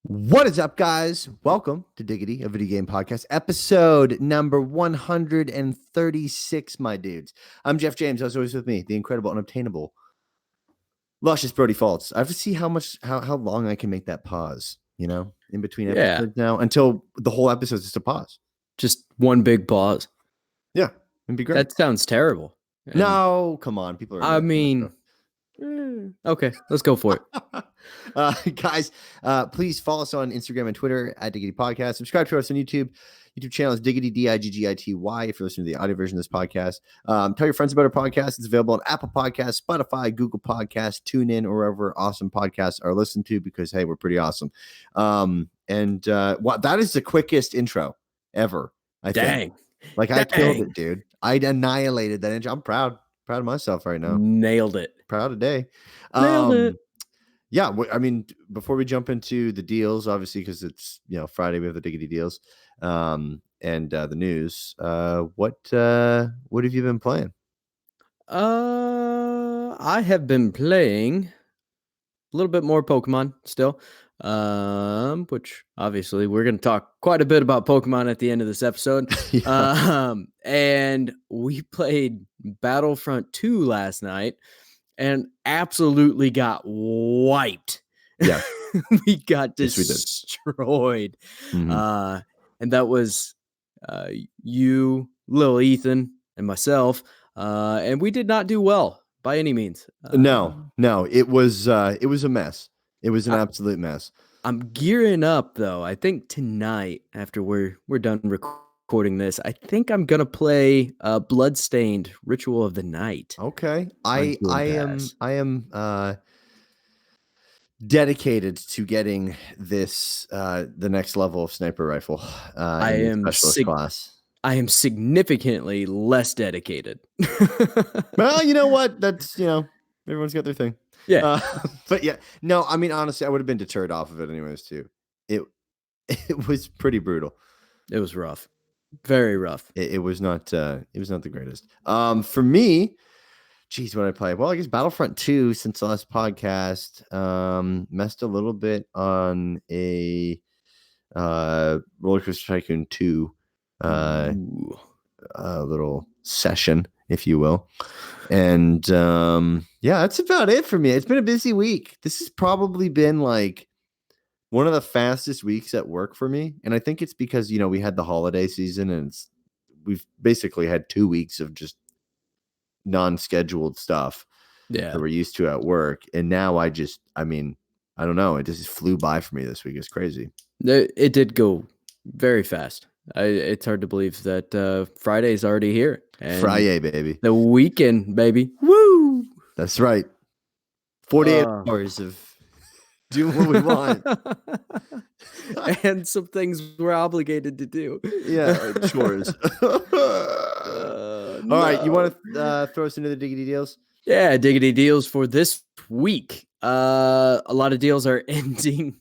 What is up, guys? Welcome to Diggity, a video game podcast, episode number 136, my dudes. I'm Jeff James. As always with me, the incredible, unobtainable, luscious Brody Faults. I have to see how long I can make that pause, in between episodes now until the whole episode is just a pause. Just one big pause. Yeah, it'd be great. That sounds terrible. No, come on. People are. Okay, let's go for it. Guys, please follow us on Instagram and Twitter at Diggity Podcast. Subscribe to us on YouTube. YouTube channel is Diggity, Diggity. If you're listening to the audio version of this podcast, tell your friends about our podcast. It's available on Apple Podcasts, Spotify, Google Podcasts, TuneIn, or wherever awesome podcasts are listened to, because, hey, we're pretty awesome. That is the quickest intro ever, I think. Dang. I killed it, dude. I annihilated that intro. I'm proud of myself right now. Nailed it. Proud today. Nailed it. Yeah, I mean, before we jump into the deals, obviously, because it's Friday, we have the Diggity deals, and the news. What have you been playing? I have been playing a little bit more Pokemon still, which obviously we're going to talk quite a bit about Pokemon at the end of this episode. And we played Battlefront 2 last night and absolutely got wiped. Yeah. We got destroyed. Mm-hmm. And that was you, Lil Ethan, and myself. And we did not do well by any means. No, it was a mess. It was an absolute mess. I'm gearing up, though. I think tonight, after we're done recording this, I think I'm gonna play Bloodstained Ritual of the Night. Okay, I am dedicated to getting this the next level of sniper rifle. I am specialist class. I am significantly less dedicated. Well, you know what? That's everyone's got their thing. Yeah, but yeah, no. I mean, honestly, I would have been deterred off of it anyways too. It was pretty brutal. It was rough, very rough. It was not. It was not the greatest. For me, geez, what did I play? Well, I guess Battlefront 2 since the last podcast. Messed a little bit on a Roller Coaster Tycoon 2 a little session, if you will. And yeah, that's about it for me. It's been a busy week. This has probably been like one of the fastest weeks at work for me. And I think it's because, we had the holiday season and we've basically had 2 weeks of just non-scheduled stuff that we're used to at work. And now I don't know. It just flew by for me this week. It's crazy. It did go very fast. It's hard to believe that Friday's already here. Friday, baby. The weekend, baby. Woo! That's right. 48 hours of doing what we want. And some things we're obligated to do. Yeah, chores. All right, you want to throw us into the Diggity deals? Yeah, Diggity deals for this week. A lot of deals are ending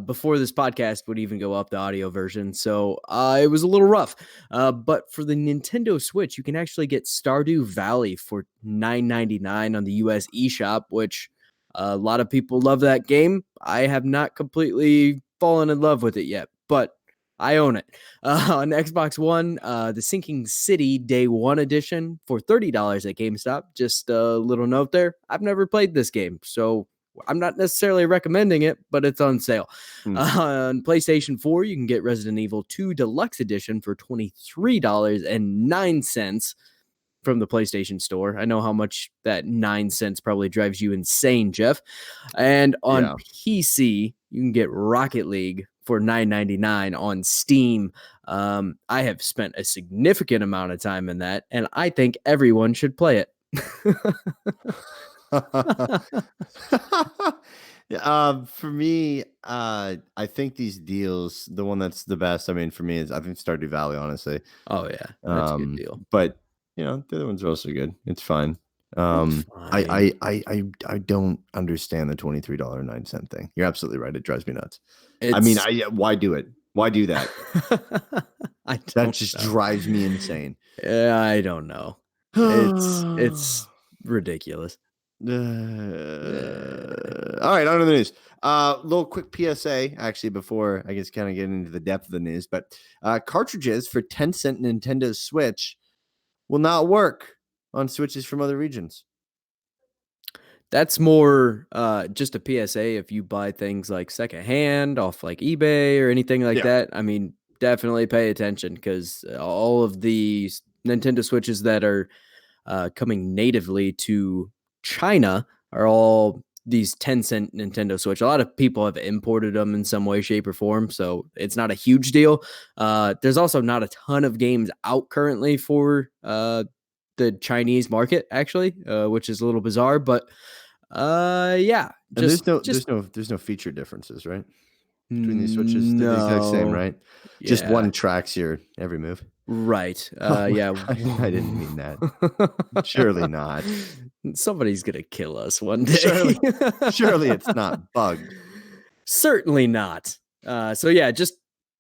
before this podcast would even go up, the audio version. So it was a little rough. But for the Nintendo Switch, you can actually get Stardew Valley for $9.99 on the US eShop, which a lot of people love that game. I have not completely fallen in love with it yet, but I own it. On Xbox One, the Sinking City Day 1 edition for $30 at GameStop. Just a little note there. I've never played this game, so I'm not necessarily recommending it, but it's on sale. On PlayStation 4, you can get Resident Evil 2 Deluxe Edition for $23.09 from the PlayStation Store. I know how much that 9 cents probably drives you insane, Jeff. And on PC, you can get Rocket League for $9.99 on Steam. I have spent a significant amount of time in that, and I think everyone should play it. For me, I think these deals, the one that's the best, I mean, for me is I think Stardew Valley, honestly. Oh yeah, that's a good deal. But the other ones are also good. It's fine. I don't understand the $23.09 thing. You're absolutely right. It drives me nuts. Why do it? Why do that? That just drives me insane. I don't know. It's ridiculous. All right, on to the news. Little quick PSA, actually, before I guess kind of getting into the depth of the news, but cartridges for 10-cent Nintendo Switch will not work on Switches from other regions. That's more just a PSA if you buy things like secondhand off like eBay or anything like Yeah. that. I mean, definitely pay attention because all of the Nintendo Switches that are coming natively to China are all these 10-cent Nintendo Switch. A lot of people have imported them in some way, shape, or form, so it's not a huge deal. There's also not a ton of games out currently for the Chinese market, actually, which is a little bizarre, but yeah, And just there's no feature differences, right? Between these Switches, they're the exact same, no, right? Just yeah, one tracks your every move. right, Oh my yeah. gosh, I didn't mean that. Surely not. Somebody's gonna kill us one day. Surely it's not bugged. Certainly not. So yeah, just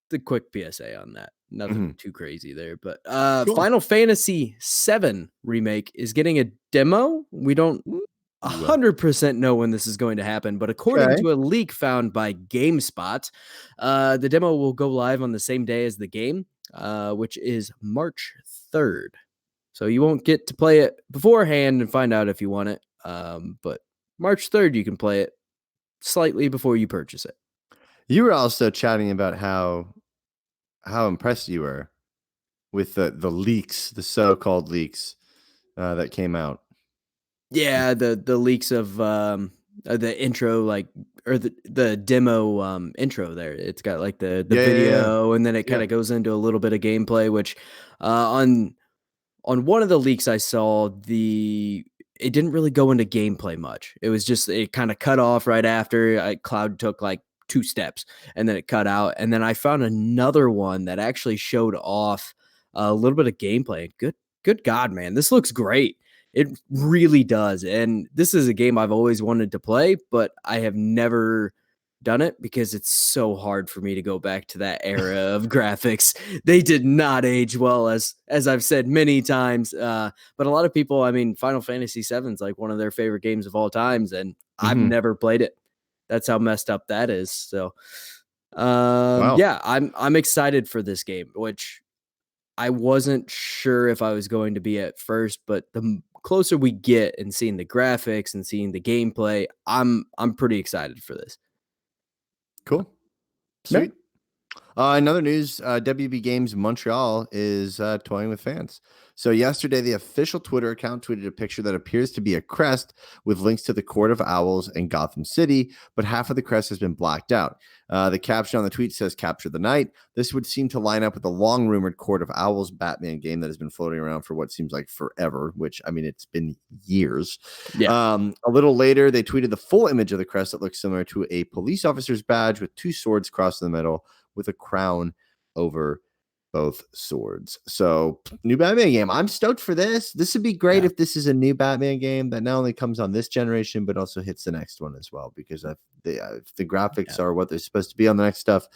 the quick PSA on that. Nothing Mhm. too crazy there, but Cool. Final Fantasy VII remake is getting a demo. We don't Ooh. 100% know when this is going to happen, but according Okay. to a leak found by GameSpot, the demo will go live on the same day as the game, which is March 3rd. So you won't get to play it beforehand and find out if you want it. But March 3rd, you can play it slightly before you purchase it. You were also chatting about how impressed you were with the leaks, the so-called leaks that came out. Yeah, the leaks of the intro, like, or the demo intro there. It's got like the Yeah. video, and then it kind Yeah. of goes into a little bit of gameplay. Which on one of the leaks I saw, it didn't really go into gameplay much. It was just it kind of cut off right after Cloud took like 2 steps, and then it cut out. And then I found another one that actually showed off a little bit of gameplay. Good God, man, this looks great. It really does. And this is a game I've always wanted to play, but I have never done it because it's so hard for me to go back to that era of graphics. They did not age well, as I've said many times. But a lot of people, I mean, Final Fantasy VII is like one of their favorite games of all times, and I've Mhm. never played it. That's how messed up that is. So, Wow. yeah, I'm excited for this game, which I wasn't sure if I was going to be at first, but closer we get and seeing the graphics and seeing the gameplay, I'm pretty excited for this. Cool. Yeah. Sweet. In other news, WB Games Montreal is toying with fans. So yesterday, the official Twitter account tweeted a picture that appears to be a crest with links to the Court of Owls and Gotham City, but half of the crest has been blacked out. The caption on the tweet says, "Capture the Night." This would seem to line up with the long-rumored Court of Owls Batman game that has been floating around for what seems like forever, which, I mean, it's been years. Yeah. A little later, they tweeted the full image of the crest that looks similar to a police officer's badge with 2 swords crossed in the middle, with a crown over both swords. So, new Batman game. I'm stoked for this. This would be great Yeah. if this is a new Batman game that not only comes on this generation, but also hits the next one as well. Because if the graphics Yeah. are what they're supposed to be on the next stuff,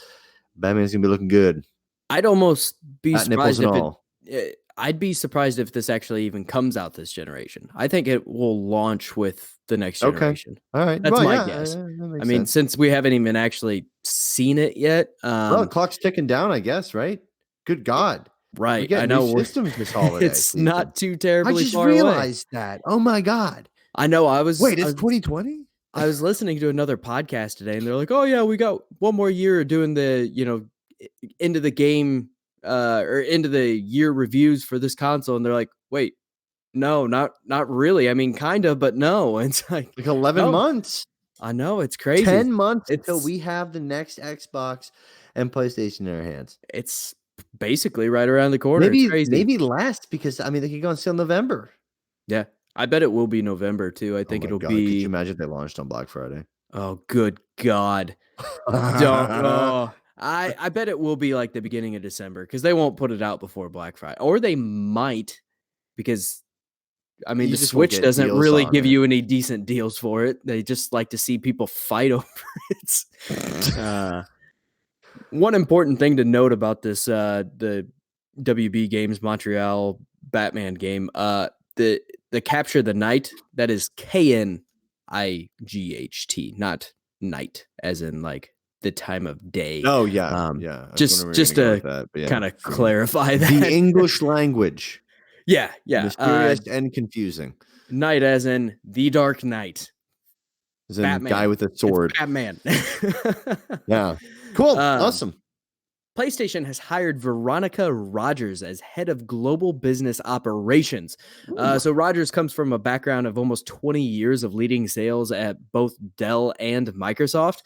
Batman's going to be looking good. I'd almost be Bat nipples surprised and if all. I'd be surprised if this actually even comes out this generation. I think it will launch with the next Okay. generation. All right. That's Well, my yeah, guess. that I makes mean, sense. since we haven't even actually seen it yet, Well, the clock's ticking down, I guess, right? Good God. We right. get I new know systems this holiday it's season. not too I terribly just far away. realized that. Oh my God. I know Wait, it's 2020? I was listening to another podcast today, and they're like, "Oh yeah, we got one more year of doing the into the game or into the year reviews for this console," and they're like, "Wait, no, not really. I mean, kind of, but no." And it's like, Like 11 no, months. I know it's crazy. 10 months until It's we have the next Xbox and PlayStation in our hands. it's basically right around the corner. It's Maybe crazy. less because, I mean, they could go on sale in November. Yeah, I bet it will be November too. I Oh think my it'll God. Could you be. imagine if they launched on Black Friday? Oh, good God. Don't I bet it will be like the beginning of December because they won't put it out before Black Friday. Or they might because I mean You the just won't Switch get doesn't deals really on give it. you any decent deals for it. They just like to see people fight over it. One important thing to note about the WB Games Montreal Batman game, the the capture the night, that is Knight, not night, as in like the time of day. Oh yeah, yeah. I was wondering where Just you're gonna go with to that, but yeah, kind of clarify that. the English language, Yeah. mysterious and confusing. Night, as in the Dark Knight. As in Batman. guy with a sword. It's Batman. Yeah. Cool. Awesome. PlayStation has hired Veronica Rogers as head of global business operations. So Rogers comes from a background of almost 20 years of leading sales at both Dell and Microsoft.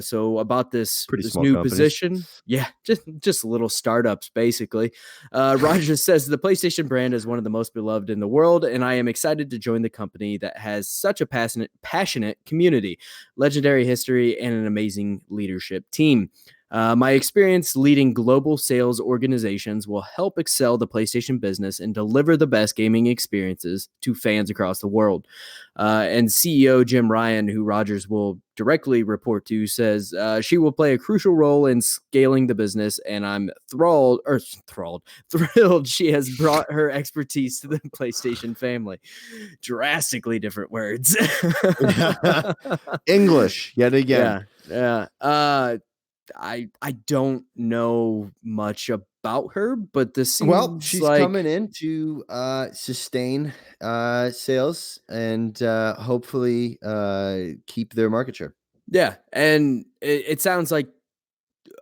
So about this Pretty small new companies. position, yeah, just little startups basically. Rogers says the PlayStation brand is one of the most beloved in the world, and I am excited to join the company that has such a passionate community, legendary history, and an amazing leadership team. My experience leading global sales organizations will help excel the PlayStation business and deliver the best gaming experiences to fans across the world. And CEO Jim Ryan, who Rogers will directly report to, says she will play a crucial role in scaling the business, and I'm thrilled she has brought her expertise to the PlayStation family. Drastically different words. English yet again. Yeah. I don't know much about her, but this seems she's like coming in to sustain sales and hopefully keep their market share. yeah, and it sounds like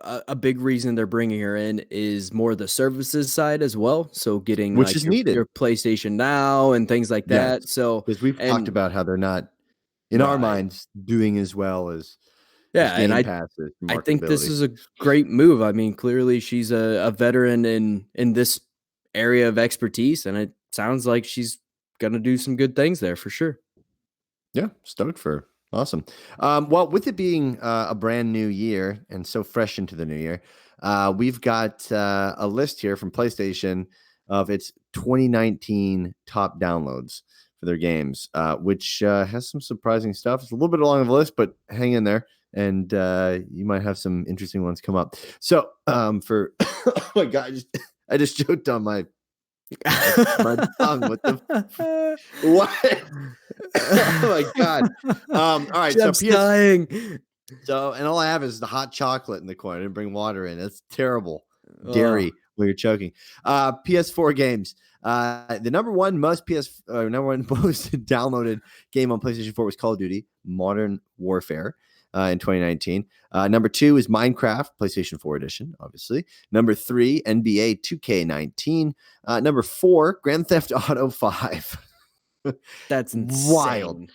a big reason they're bringing her in is more the services side as well. So getting Which like is needed. your PlayStation Now and things like Yes, that. So because we've talked about how they're not, in our right. minds, doing as well as And Game Pass is for I think this marketability. is a great move. I mean, clearly she's a veteran in this area of expertise, and it sounds like she's gonna do some good things there for sure. Yeah, stoked for her. Awesome. Well, with it being a brand new year and so fresh into the new year, we've got a list here from PlayStation of its 2019 top downloads for their games, which has some surprising stuff. It's a little bit long of a list, but hang in there, and you might have some interesting ones come up. So, for oh my god, I just choked on my tongue. What the what? Oh my god. All right. Jeff's so dying. So and all I have is the hot chocolate in the corner. I didn't bring water in. That's terrible. Ugh. Dairy when you're choking. PS4 games. The number one most downloaded game on PlayStation 4 was Call of Duty Modern Warfare in 2019. Number 2 is Minecraft, PlayStation 4 edition, obviously. Number 3, NBA 2K19. Number 4, Grand Theft Auto 5. That's insane. Wild.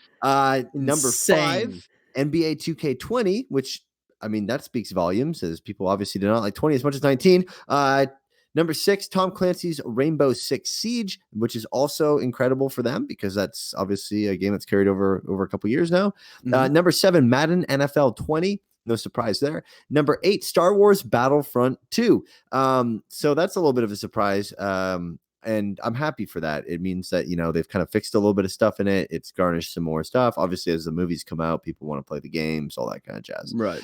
Number 5, NBA 2K20, which I mean that speaks volumes, as people obviously do not like 20 as much as 19. Number 6, Tom Clancy's Rainbow Six Siege, which is also incredible for them because that's obviously a game that's carried over a couple years now. Number 7, Madden NFL 20. No surprise there. Number 8, Star Wars Battlefront 2. So that's a little bit of a surprise. And I'm happy for that. It means that, they've kind of fixed a little bit of stuff in it. It's garnished some more stuff. Obviously, as the movies come out, people want to play the games, all that kind of jazz. Right.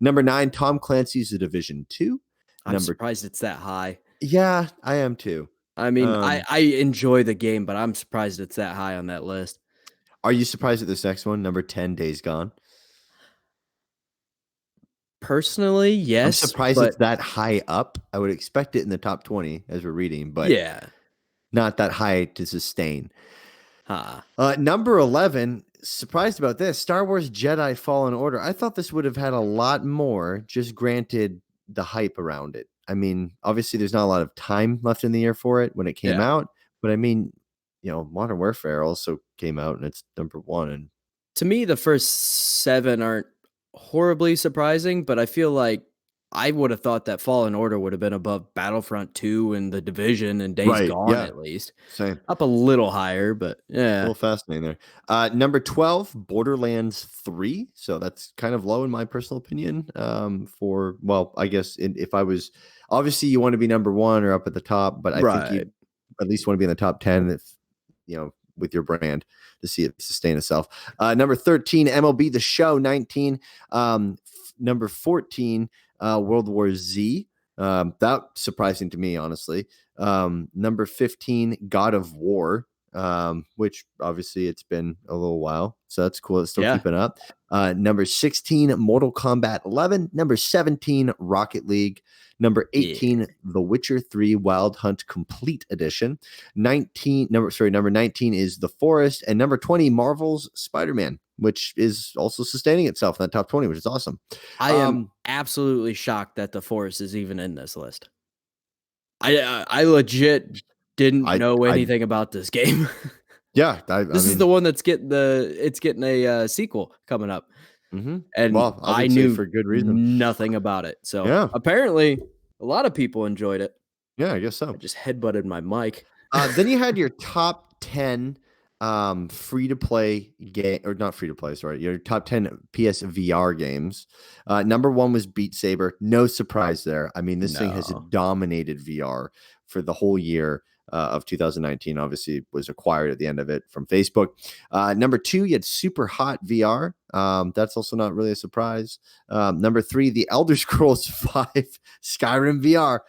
Number 9, Tom Clancy's The Division 2. I'm surprised it's that high. Yeah, I am too. I mean, I enjoy the game, but I'm surprised it's that high on that list. Are you surprised at this next one? Number 10, Days Gone. Personally, yes. I'm surprised it's that high up. I would expect it in the top 20 as we're reading, but not that high to sustain. Number 11, surprised about this, Star Wars Jedi Fallen Order. I thought this would have had a lot more, just granted the hype around it. I mean, obviously there's not a lot of time left in the year for it when it came out, but I mean, Modern Warfare also came out and it's number 1. And to me, the first 7 aren't horribly surprising, but I feel like I would have thought that Fallen Order would have been above Battlefront 2 and The Division and Days Gone at least. Same. Up a little higher, but yeah. A little fascinating there. Number 12, Borderlands 3. So that's kind of low in my personal opinion. I guess if I was, obviously you want to be number 1 or up at the top, but I think you at least want to be in the top 10 if, with your brand to see it sustain itself. Number 13, MLB The Show 19. Number 14, World War Z. That surprising to me, honestly. Number 15, God of War. which obviously it's been a little while, so that's cool. It's still Yeah. keeping up. Number 16, Mortal Kombat 11. Number 17, Rocket League. Number 18, The Witcher 3 Wild Hunt Complete Edition. Number 19 is The Forest, and number 20, Marvel's Spider-Man, which is also sustaining itself in that top 20, which is awesome. I am absolutely shocked that The Forest is even in this list. I legit didn't know anything about this game. Yeah, this is the one that's getting a sequel coming up. Mm-hmm. And well, I knew for good reason. nothing about it. So yeah, apparently a lot of people enjoyed it. Yeah, I guess so. I just headbutted my mic. Then you had your top 10 free to play game, or not free to play, sorry, your top 10 PSVR games. Number 1 was Beat Saber. No surprise there. I mean, this thing has dominated VR for the whole year of 2019. Obviously, was acquired at the end of it from Facebook. Number 2, you had Super Hot VR. That's also not really a surprise. Number 3, The Elder Scrolls 5 Skyrim VR.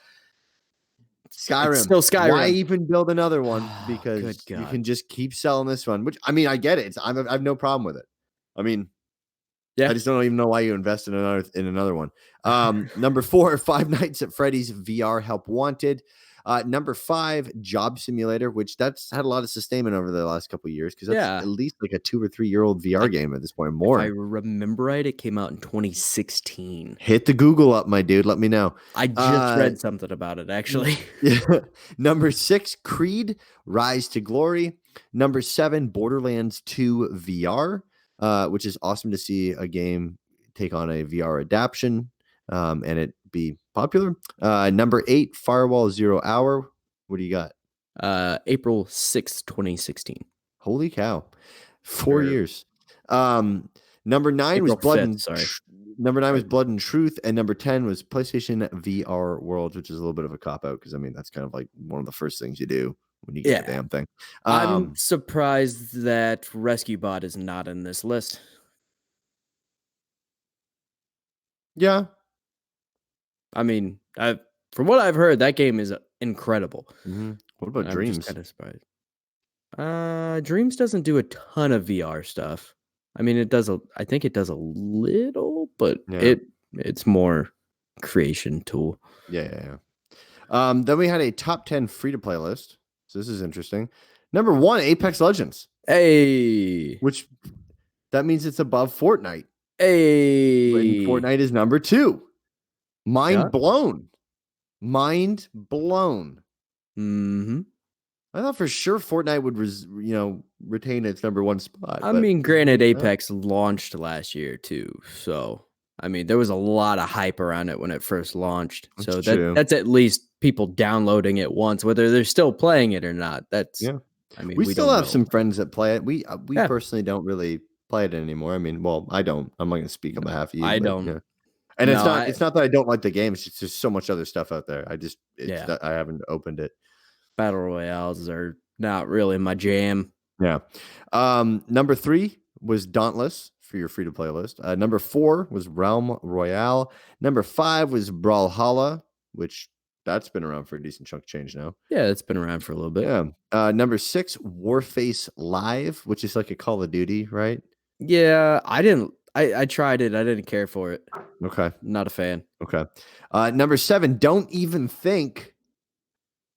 Skyrim. It's still Skyrim. Why even build another one? Because you can just keep selling this one. Which, I mean, I get it. I have no problem with it. I mean, I just don't even know why you invest in another one. Number 4, Five Nights at Freddy's VR Help Wanted. Number 5, Job Simulator, which that's had a lot of sustainment over the last couple of years, because that's at least like a 2 or 3 year old VR game at this point. More. If I remember right, it came out in 2016. Hit the Google up, my dude. Let me know. I just read something about it, actually. Number 6, Creed Rise to Glory. Number 7, Borderlands 2 VR, which is awesome to see a game take on a VR adaptation and it be popular. Number 8, Firewall Zero Hour. What do you got? April 6th, 2016. Holy cow. 4 years. Number 9 April was Blood 5th, and sorry. Number 9 was Blood and Truth, and number 10 was PlayStation VR Worlds, which is a little bit of a cop-out, because I mean that's kind of like one of the first things you do when you get the damn thing. I'm surprised that Rescue Bot is not in this list. Yeah. I mean, from what I've heard, that game is incredible. Mm-hmm. What about Dreams? I'm just kind of surprised. Dreams doesn't do a ton of VR stuff. I mean, I think it does a little, but it's more creation tool. Yeah. Then we had a top 10 free-to-play list. So this is interesting. Number 1, Apex Legends. Hey. Which, that means it's above Fortnite. Hey. And Fortnite is number 2. Mind blown. Mm-hmm. I thought for sure Fortnite would, retain its number 1 spot. I mean, granted, Apex launched last year too, so I mean, there was a lot of hype around it when it first launched. So that's at least people downloading it once, whether they're still playing it or not. I mean, we still have some friends that play it. We personally don't really play it anymore. I mean, well, I don't. I'm not going to speak on behalf of you. I don't. Yeah. And it's not that I don't like the game. It's just there's so much other stuff out there. I haven't opened it. Battle Royales are not really my jam. Yeah. Number 3 was Dauntless for your free-to-play list. Number 4 was Realm Royale. Number 5 was Brawlhalla, which that's been around for a decent chunk of change now. Yeah, it's been around for a little bit. Yeah. Number 6, Warface Live, which is like a Call of Duty, right? Yeah, I tried it. I didn't care for it. Okay. Not a fan. Okay. Number 7, Don't Even Think.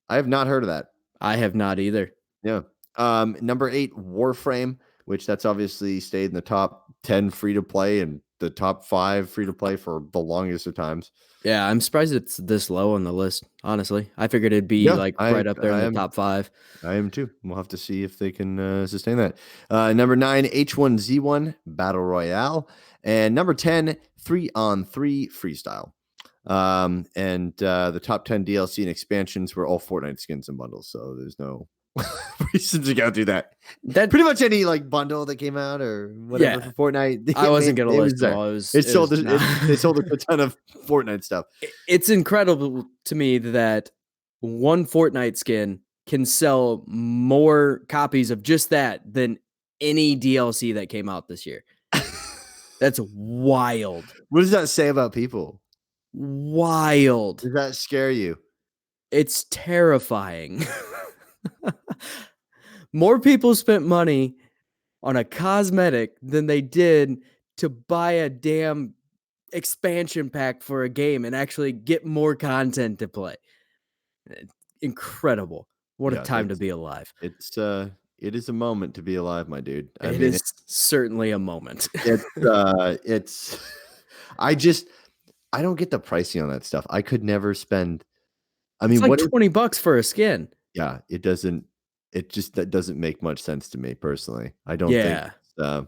I have not heard of that. I have not either. Yeah. Number 8, Warframe, which that's obviously stayed in the top 10 free-to-play and the top 5 free-to-play for the longest of times. Yeah, I'm surprised it's this low on the list, honestly. I figured it'd be right up there in the top 5. I am too. We'll have to see if they can sustain that. Number 9, H1Z1 Battle Royale. And number 10, 3-on-3 Freestyle. And the top 10 DLC and expansions were all Fortnite skins and bundles, so there's no reason to go through that. Pretty much any bundle that came out or whatever for Fortnite. I wasn't gonna list them all. They sold a ton of Fortnite stuff. It's incredible to me that one Fortnite skin can sell more copies of just that than any DLC that came out this year. That's wild. What does that say about people? Wild. Does that scare you? It's terrifying. More people spent money on a cosmetic than they did to buy a damn expansion pack for a game and actually get more content to play. Incredible. What a Yeah, time to be alive. it is a moment to be alive, my dude. I It mean, is certainly a moment. it's I just I don't get the pricing on that stuff. I could never spend. I It's mean, like what is $20 for a skin. yeah, it doesn't it just that doesn't make much sense to me personally. I don't think Yeah.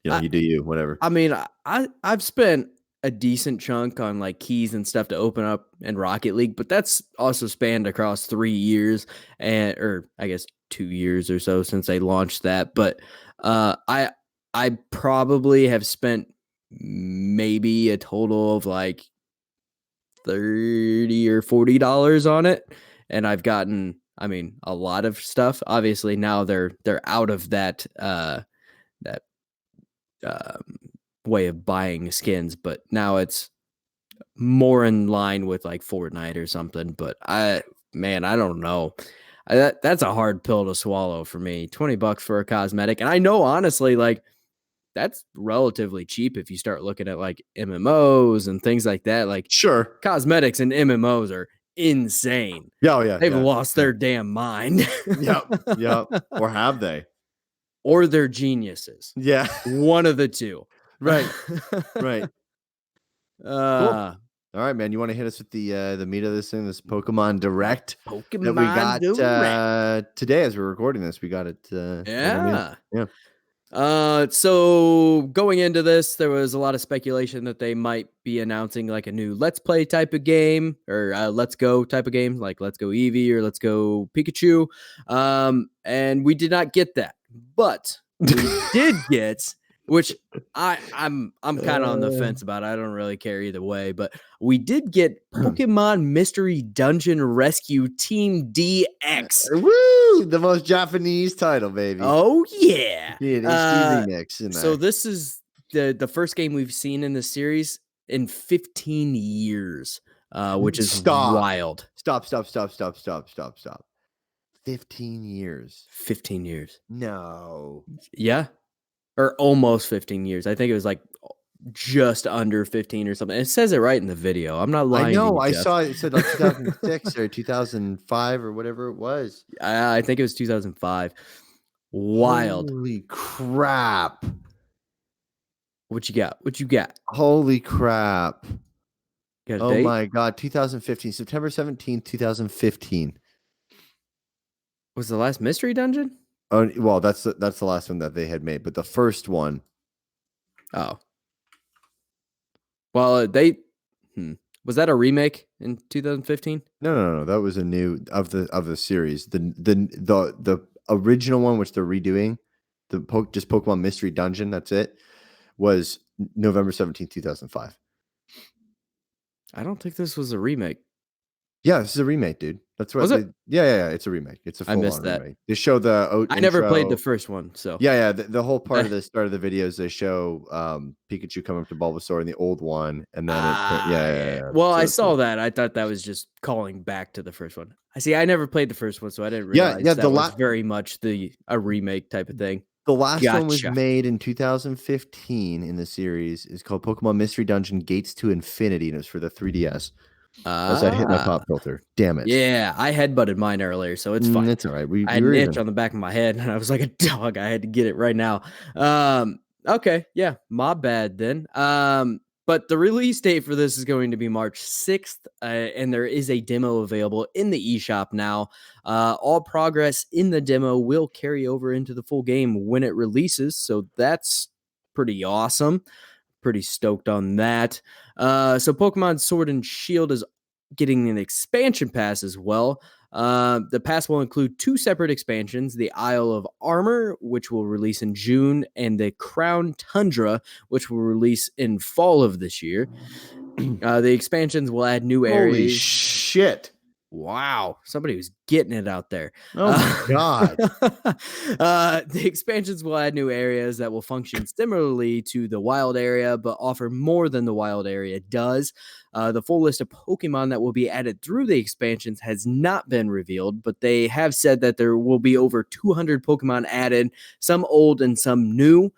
I you do you, whatever. I mean, I've spent a decent chunk on like keys and stuff to open up in Rocket League, but that's also spanned across 3 years or I guess 2 years or so since they launched that. But I probably have spent maybe a total of like 30 or $40 on it, and I've gotten, I mean, a lot of stuff. Obviously now they're out of that um, way of buying skins, but now it's more in line with like Fortnite or something. But man, I don't know. That's a hard pill to swallow for me. $20 for a cosmetic, and I know honestly, like that's relatively cheap if you start looking at like MMOs and things like that. Like Sure. cosmetics and MMOs are insane. Yeah, oh, yeah, They've yeah, lost yeah. their damn mind. Yep, yep. Or have they? Or they're geniuses. Yeah. One of the two. Right, right. Cool. uh All right, man. You want to hit us with the meat of this thing, this Pokemon Direct that we Pokemon got Direct. today as we're recording this. We got it within minutes. Yeah. Yeah. So going into this, there was a lot of speculation that they might be announcing like a new Let's Play type of game or Let's Go type of game, like Let's Go Eevee or Let's Go Pikachu. And we did not get that, but we did get, which I'm kind of on the fence about. I don't really care either way, but we did get Pokemon Mystery Dungeon Rescue Team DX. Woo! The most Japanese title, baby. Oh yeah. HD remix in So there. this is the first game we've seen in this series in 15 years, which is wild. Stop. 15 years. 15 years. No. Yeah. Or almost 15 years. I think it was like just under 15 or something. It says it right in the video. I'm not lying. I know. To you, I Jeff. saw it said like 2006 or 2005 or whatever it was. I think it was 2005. Wild. Holy crap. What you got? What you got? Holy crap. Got a Oh date? my God. 2015, September 17th, 2015. Was the last mystery dungeon? Oh, well, that's the last one that they had made, but the first one. Oh. Well, was that a remake in 2015? No. That was a new of the series. The original one, which they're redoing, just Pokemon Mystery Dungeon. That's it. Was November 17th, 2005. I don't think this was a remake. Yeah, this is a remake, dude. That's what. Was it? Yeah. It's a remake. It's a I missed full-on that. remake. They show the I never played the first one, so Yeah. The whole part of the start of the videos, they show Pikachu coming up to Bulbasaur in the old one, and then yeah. Well, So I it's saw that. I thought that was just calling back to the first one. I see. I never played the first one, so I didn't Yeah, realize that the was very much a remake type of thing. The last one was Gotcha. made in 2015 in the series. It's called Pokemon Mystery Dungeon Gates to Infinity, and it was for the 3DS. As I hit my pop filter. Damn it. Yeah, I headbutted mine earlier, so it's fine. It's all right. I had an itch on the back of my head, and I was like a dog. I had to get it right now. Okay, yeah, my bad then. But the release date for this is going to be March 6th, and there is a demo available in the eShop now. All progress in the demo will carry over into the full game when it releases, so that's pretty awesome. Pretty stoked on that. So Pokemon Sword and Shield is getting an expansion pass as well. The pass will include 2 separate expansions, the Isle of Armor, which will release in June, and the Crown Tundra, which will release in fall of this year. The expansions will add new areas. Holy shit. Wow, somebody was getting it out there. Oh my god. The expansions will add new areas that will function similarly to the wild area, but offer more than the wild area does. The full list of Pokemon that will be added through the expansions has not been revealed, but they have said that there will be over 200 Pokemon added, some old and some new.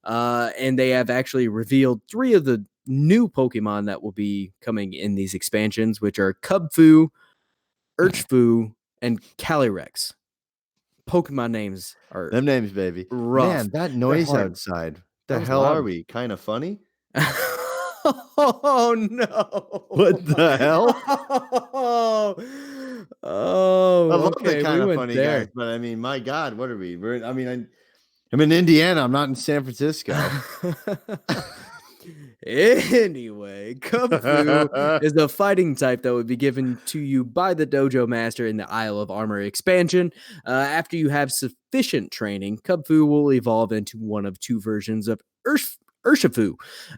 And they have actually revealed 3 of the new Pokemon that will be coming in these expansions, which are Cubfu, Urchfu, and Calyrex. Pokemon names are Them names, baby. rough. Man, that They're noise hard. outside. That The was hell are loud. we? Kind of funny? Oh no. What the hell? I Oh, love the okay. We kind of went funny guys, there. but I mean, my God, what are we? I'm in Indiana. I'm not in San Francisco. Anyway, Kung Fu is the fighting type that would be given to you by the dojo master in the Isle of Armor expansion. After you have sufficient training, Kung Fu will evolve into one of 2 versions of Urshifu.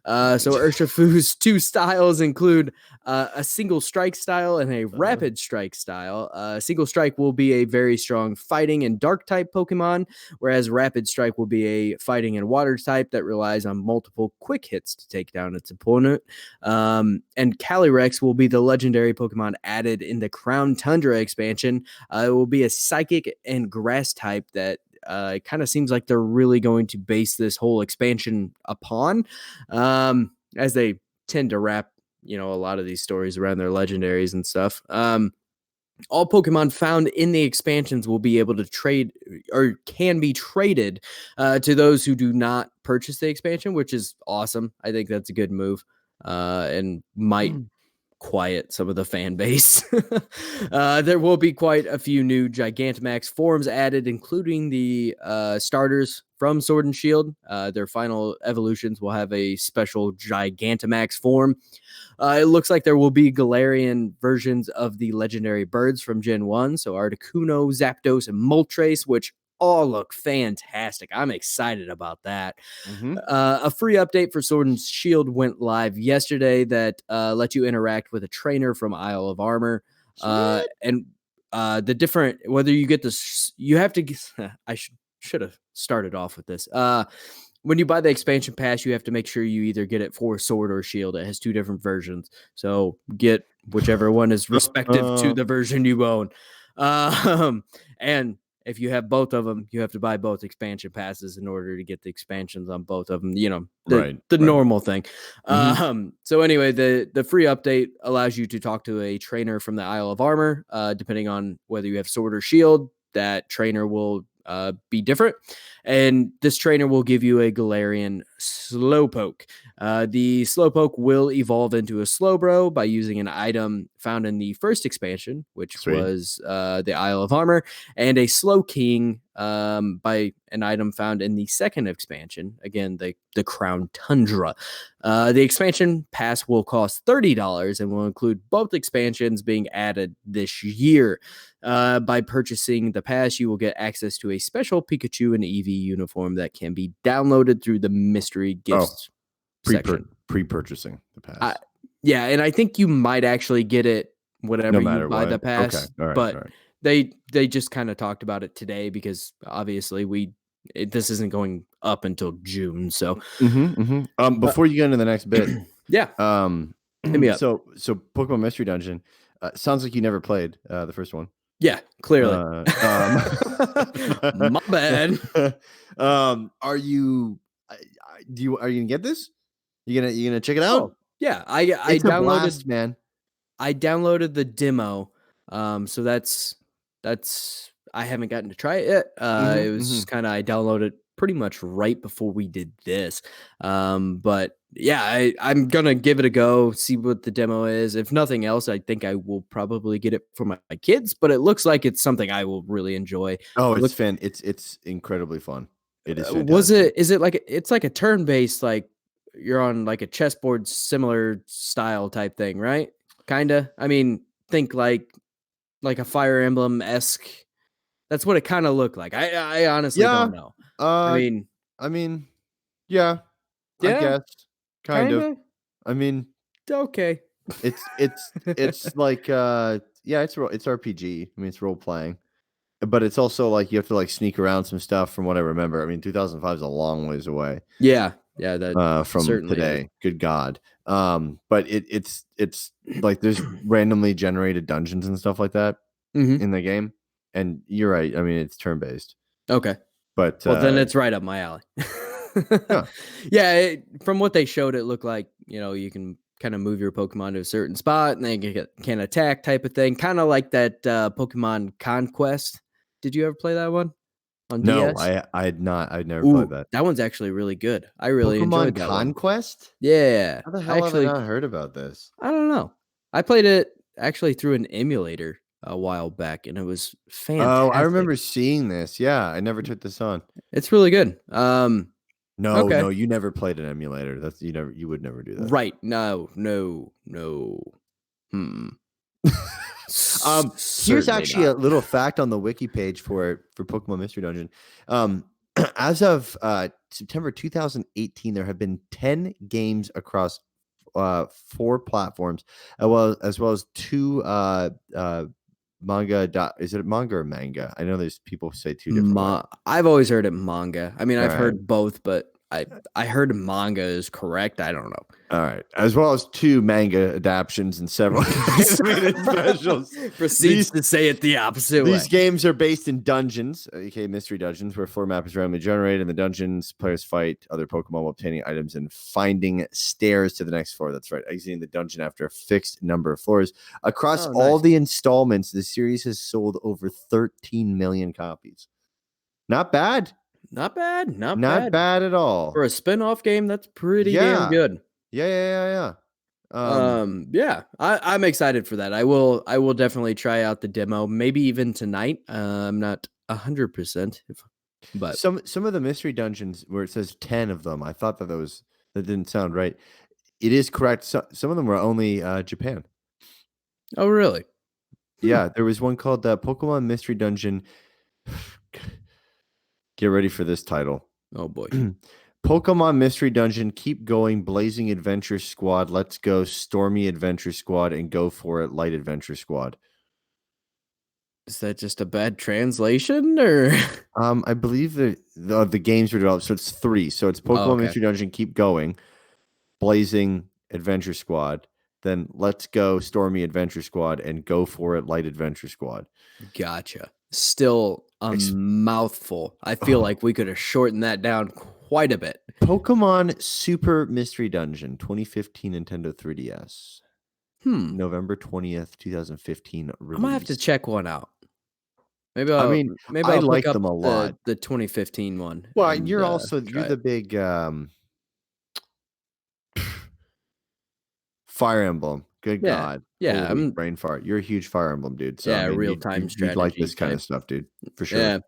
So Urshifu's 2 styles include a single strike style and a rapid strike style. Single strike will be a very strong fighting and dark type Pokemon, whereas Rapid Strike will be a fighting and water type that relies on multiple quick hits to take down its opponent. And Calyrex will be the legendary Pokemon added in the Crown Tundra expansion. It will be a psychic and grass type that it kind of seems like they're really going to base this whole expansion upon, as they tend to wrap, a lot of these stories around their legendaries and stuff. All Pokemon found in the expansions will be able to trade or can be traded to those who do not purchase the expansion, which is awesome. I think that's a good move and might quiet some of the fan base. There will be quite a few new Gigantamax forms added, including the starters from Sword and Shield. Their final evolutions will have a special Gigantamax form. It looks like there will be Galarian versions of the legendary birds from Gen 1. So Articuno, Zapdos, and Moltres, which all look fantastic. I'm excited about that. Mhm. A free update for Sword and Shield went live yesterday that let you interact with a trainer from Isle of Armor. Sweet. And the different, whether you get this, you have to, I should have started off with this. When you buy the expansion pass, you have to make sure you either get it for Sword or Shield. It has 2 different versions. So get whichever one is respective to the version you own. And if you have both of them, you have to buy both expansion passes in order to get the expansions on both of them. Right, The right. normal thing. Mhm. So anyway, the free update allows you to talk to a trainer from the Isle of Armor. Depending on whether you have Sword or Shield, that trainer will be different. And this trainer will give you a Galarian Slowpoke. The Slowpoke will evolve into a Slowbro by using an item found in the first expansion, which Sweet. was the Isle of Armor, and a Slowking by an item found in the second expansion. Again, the Crown Tundra. The expansion pass will cost $30 and will include both expansions being added this year. By purchasing the pass, you will get access to a special Pikachu and Eevee uniform that can be downloaded through the mystery gifts section. Pre-purchasing the pass. Yeah, and I think you might actually get it whatever No you matter buy the what. Okay. pass. All right. But All right. they just kind of talked about it today because obviously this isn't going up until June. So Before you get into the next bit, yeah, um, hit me up. so Pokemon Mystery Dungeon sounds like you never played the first one. Yeah, clearly. My bad. Are you? Are you gonna get this? You gonna check it out? Oh yeah, I It's a downloaded blast, man. I downloaded the demo. So that's I haven't gotten to try it yet. It was kind of I downloaded pretty much right before we did this. But yeah, I'm gonna give it a go, see what the demo is. If nothing else, I think I will probably get it for my kids. But it looks like it's something I will really enjoy. Oh, Look, it's incredibly fun. It is was fantastic. it? Is it like it's like a turn based like you're on like a chessboard similar style type thing, right? Kinda. I mean, think like a Fire Emblem esque. That's what it kind of looked like. I honestly Yeah. don't know. I Uh, mean, I mean, yeah, I yeah, guess, kind kind of. of I mean, okay. it's like yeah, it's RPG. I mean, it's role playing, but it's also like you have to like sneak around some stuff from what I remember. I mean, 2005 is a long ways away Yeah, that from certainly is. today. Good God. But it's like there's randomly generated dungeons and stuff like that Mhm. in the game. And you're right. I mean, it's turn based, Okay. but Well, then it's right up my alley. yeah. Yeah, from what they showed, it looked like, you can kind of move your Pokemon to a certain spot and they can attack type of thing. Kind of like that Pokemon Conquest. Did you ever play that one on No, DS? I had not. I'd never played Ooh, that. that one's actually really good. I really Pokemon enjoyed that one. Conquest? Yeah, How the I hell have I actually not heard about this? I don't know. I played it actually through an emulator a while back, and it was Oh, I fantastic. remember seeing this. Yeah, I never took this on. It's really good. No, Okay. no, you never played an emulator. That's you would never do that. Right. No, no, no. Hmm. Here's Certainly actually not. a little fact on the wiki page for Pokemon Mystery Dungeon. As of September 2018, there have been 10 games across 4 platforms, as well as 2 manga. Is it manga or manga? I know there's people say 2 different ways. I've always heard it manga. I mean, All I've right. heard both, but I heard manga is correct. I don't know. All right, as well as 2 manga adaptations and several animated specials. Proceeds These to say it the opposite way. these games are based in dungeons, aka mystery dungeons, where floor map is randomly generated. In the dungeons, players fight other Pokemon while obtaining items and finding stairs to the next floor. That's right, exiting the dungeon after a fixed number of floors. Across Oh, all nice. the installments, the series has sold over 13 million copies. Not bad. Not bad. Not Not bad. bad at For all. a spin-off game, that's pretty damn Yeah. good. Yeah, yeah, yeah, yeah. Yeah, I'm excited for that. I will definitely try out the demo, maybe even tonight. I'm not 100%, but Some of the mystery dungeons where it says 10 of them, I thought that didn't sound right. It is correct. Some of them were only Japan. oh really? Hmm. Yeah, there was one called Pokemon Mystery Dungeon. Get ready for this title. Oh boy. Pokemon Mystery Dungeon, Keep Going, Blazing Adventure Squad, Let's Go, Stormy Adventure Squad, and Go For It, Light Adventure Squad. Is that just a bad translation or? I believe the games were developed, so it's 3. So it's Oh, Pokemon okay. Mystery Dungeon, Keep Going, Blazing Adventure Squad, then Let's Go, Stormy Adventure Squad, and Go For It, Light Adventure Squad. Gotcha. Still a mouthful. I feel Oh. like we could have shortened that down quite a bit. Pokemon Super Mystery Dungeon, 2015 Nintendo 3DS. November 20th, 2015 I might have to release. check one out. Maybe I I'll mean, maybe I I'll pick like up them a the lot. the 2015 one Well, and you're try the it. big Fire Emblem. Good Yeah. God. Yeah, Holy brain fart. You're a huge Fire Emblem dude. So I yeah, mean, real-time you'd like strategy this kind type. of stuff, dude. For sure. Yeah.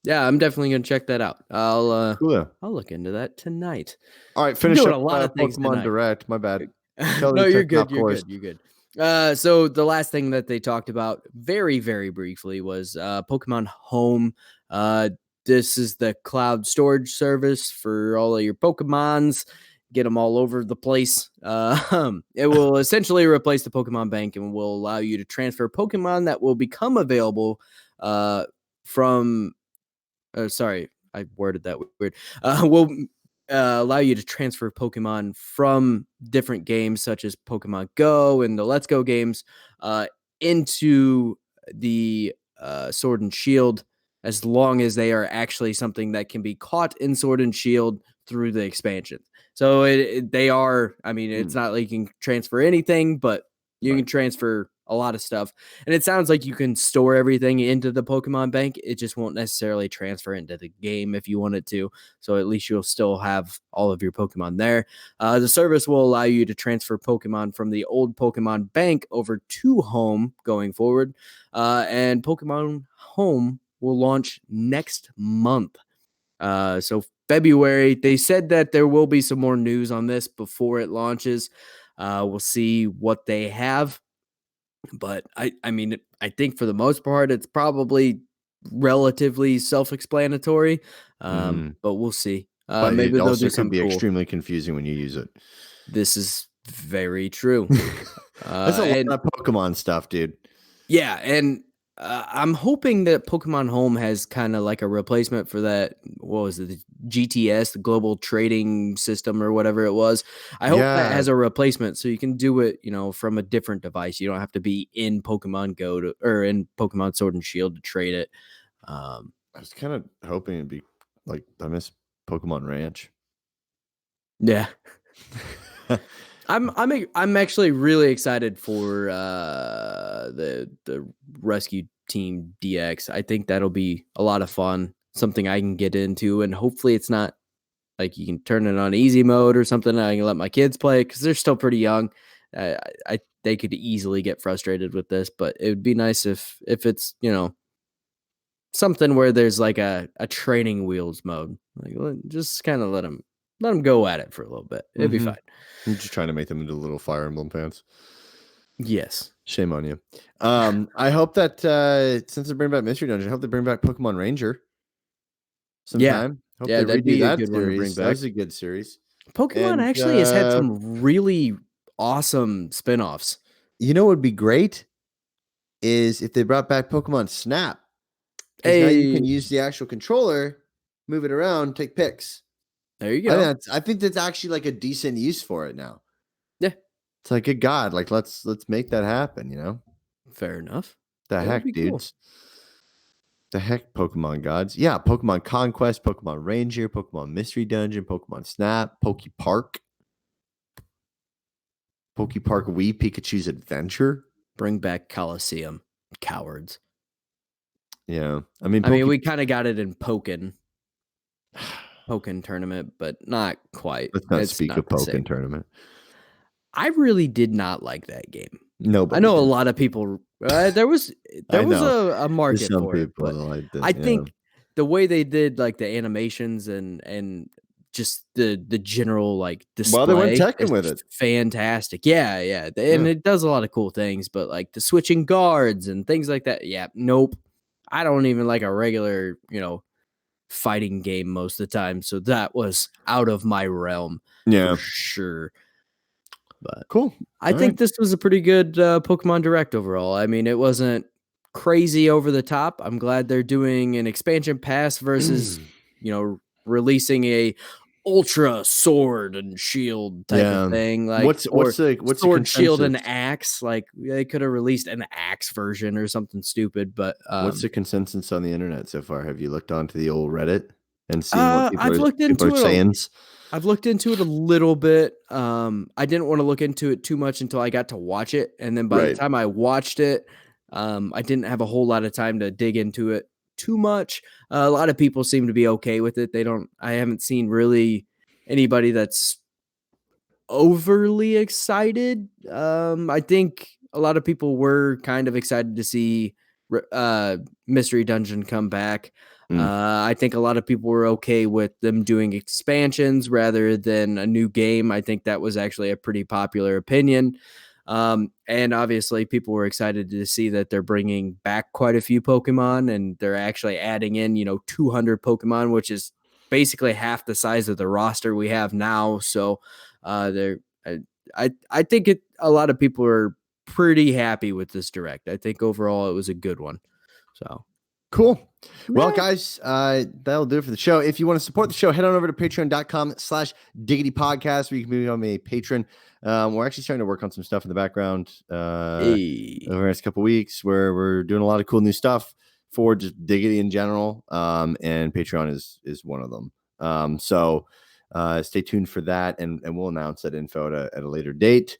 Yeah, I'm definitely gonna check that out. Cool. I'll look into that tonight. All right, I'm finish doing up a lot of things Pokemon tonight. Direct. My bad. Tell No, you you're took good. top You're course. good. You're good. So the last thing that they talked about very, very briefly was Pokemon Home. This is the cloud storage service for all of your Pokemons. Get them all over the place. It will essentially replace the Pokemon Bank and will allow you to transfer Pokemon that will become available from. Sorry, I worded that weird. Will allow you to transfer Pokemon from different games such as Pokemon Go and the Let's Go games into the Sword and Shield, as long as they are actually something that can be caught in Sword and Shield through the expansion. So they are. I mean, it's not like you can transfer anything, but you can transfer a lot of stuff. And it sounds like you can store everything into the Pokemon Bank. It just won't necessarily transfer into the game if you want it to. So at least you'll still have all of your Pokemon there. The service will allow you to transfer Pokemon from the old Pokemon Bank over to Home going forward. And Pokemon Home will launch next month. So February, they said that there will be some more news on this before it launches. We'll see what they have. But I mean, I think for the most part, it's probably relatively self-explanatory. But we'll see. But it Maybe they'll also do could something be cool. extremely confusing when you use it. This is very true. That's a lot And of Pokemon stuff, dude. Yeah, and I'm hoping that Pokemon Home has kind of like a replacement for that. What was it? The GTS, the Global Trading System, or whatever it was. I hope that Yeah, has a replacement, so you can do it, from a different device. You don't have to be in Pokemon Go or in Pokemon Sword and Shield to trade it. Um, I was kind of hoping it'd be like I miss Pokemon Ranch. yeah, I'm actually really excited for the rescue team DX. I think that'll be a lot of fun. Something I can get into, and hopefully it's not like you can turn it on easy mode or something. I can let my kids play because they're still pretty young. They could easily get frustrated with this, but it would be nice if it's something where there's like a training wheels mode. Like just kind of let them go at it for a little bit. It'd be fine. I'm just trying to make them into little Fire Emblem fans. Yes. Shame on you. I hope that since they bring back Mystery Dungeon, I hope they bring back Pokemon Ranger Yeah. sometime. Hope Yeah, they that'd redo be a that good one to bring series. That back. was a good series. Pokemon And actually has had some really awesome spin-offs. you know what would be great is if they brought back Pokemon Snap. Because now you Hey, can use the actual controller, move it around, take pics. there you go. I think that's actually like a decent use for it now. Yeah, It's like, good God, like let's make that happen, fair enough. The That would be heck, cool. dudes. The heck, Pokemon gods. Yeah, Pokemon Conquest, Pokemon Ranger, Pokemon Mystery Dungeon, Pokemon Snap, Poke Park. Poke Park Wii Pikachu's Adventure. Bring back Coliseum. Cowards. Yeah. I mean, I mean, we kind of got it in Pokken tournament, but not quite. Let's not It's speak not of the same. Pokken tournament. I really did not like that game. I Nobody know a did. lot of people. There was I know. a There's market some for it, people but that liked it. I Yeah. think the way they did like the animations and just the general like Well, they went display Tekken is with it. fantastic. Yeah, yeah, and Yeah. it does a lot of cool things. But like the switching guards and things like that. Yeah, nope. I don't even like a regular fighting game most of the time, so that was out of my realm for Yeah. sure. But Cool. I All right. think this was a pretty good Pokemon Direct overall. I mean, it wasn't crazy over the top. I'm glad they're doing an expansion pass versus, releasing a ultra sword and shield type of Yeah. thing, like What's or the sword, shield, consensus? and axe. Like they could have released an axe version or something stupid. But What's the consensus on the internet so far? Have you looked onto the old Reddit and seen what I've looked people are into it saying? I've looked into it a little bit. I didn't want to look into it too much until I got to watch it, and then by the Right. time I watched it, I didn't have a whole lot of time to dig into it too much. A lot of people seem to be okay with it. They don't. I haven't seen really anybody that's overly excited. I think a lot of people were kind of excited to see Mystery Dungeon come back. Mm. I think a lot of people were okay with them doing expansions rather than a new game. I think that was actually a pretty popular opinion. And obviously, people were excited to see that they're bringing back quite a few Pokemon and they're actually adding in, 200 Pokemon, which is basically half the size of the roster we have now. So, they're I think a lot of people are pretty happy with this direct. I think overall it was a good one. So Cool. Well, yeah. guys, that'll do it for the show. If you want to support the show, head on over to patreon.com/Diggity Podcast, where you can become a patron. We're actually starting to work on some stuff in the background over the next couple of weeks where we're doing a lot of cool new stuff for just Diggity in general. And Patreon is one of them. So stay tuned for that, and we'll announce that info at a later date.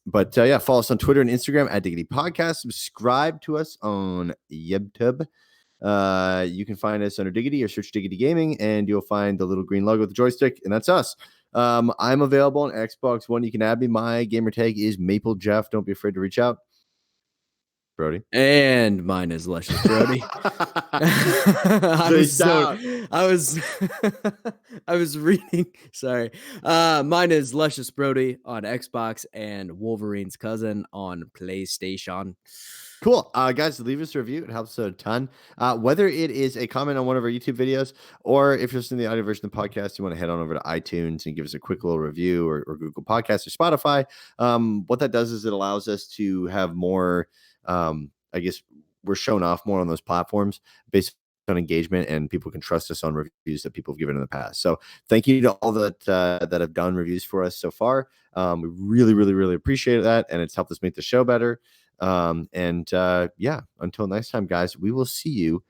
But yeah, follow us on Twitter and Instagram at Diggity Podcast. Subscribe to us on YouTube. You can find us under Diggity or search Diggity Gaming, and you'll find the little green logo with the joystick, and that's us. I'm available on Xbox One. You can add me. My gamer tag is Maple Jeff. Don't be afraid to reach out. Brody. And mine is Luscious Brody. I was I was reading. Sorry. Mine is Luscious Brody on Xbox and Wolverine's cousin on PlayStation. Cool. Guys, leave us a review. It helps a ton. Whether it is a comment on one of our YouTube videos or if you're listening to the audio version of the podcast, you want to head on over to iTunes and give us a quick little review or Google Podcasts or Spotify. What that does is it allows us to have more I guess we're shown off more on those platforms based on engagement, and people can trust us on reviews that people have given in the past. So thank you to all that have done reviews for us so far. We really, really, really appreciate that, and it's helped us make the show better. Yeah, until next time, guys, we will see you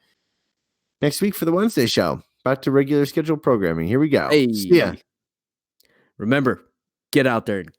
next week for the Wednesday show. Back to regular scheduled programming. Here we go. See ya. Hey, remember, get out there and